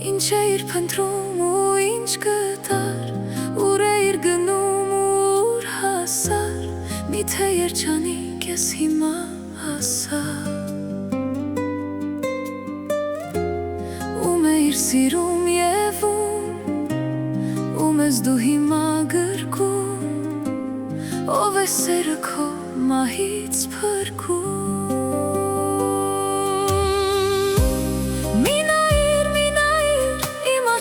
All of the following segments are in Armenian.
Ինչ էիր փնտրում ու ինչ գտար, ուր էիր գնում ու ուր հասար, միթե երջանիկ ես հիմա հասա։ Ում էիր սիրում և ում ես դու հիմա գրկում, ով է սերը քո մահից փրկում։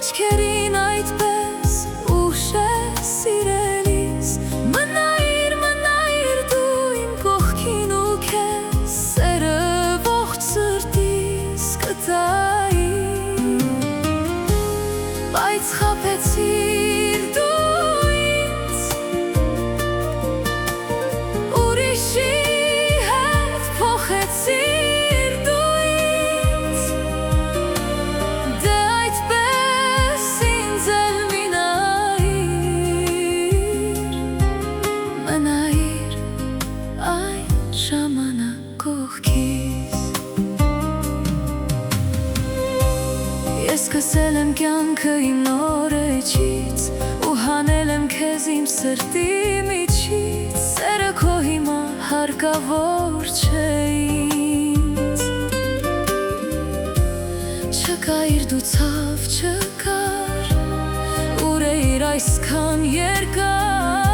Աչքերին այդպես ուշ է սիրելիս, մնայիր դու իմ կողքին ու քեզ սերը ողջ սրտիս կտայի, բայց խաբեցիր դու ինձ ուրիշի հետ փոխեցիր Ես սկսել եմ կյանքը իմ նոր էջից ու հանել եմ քեզ իմ սրտի միջից, սերը քո հիմա հարկավոր չէ ինձ, չկայիր դու ցավ չկար, ուր էիր այսքան երկար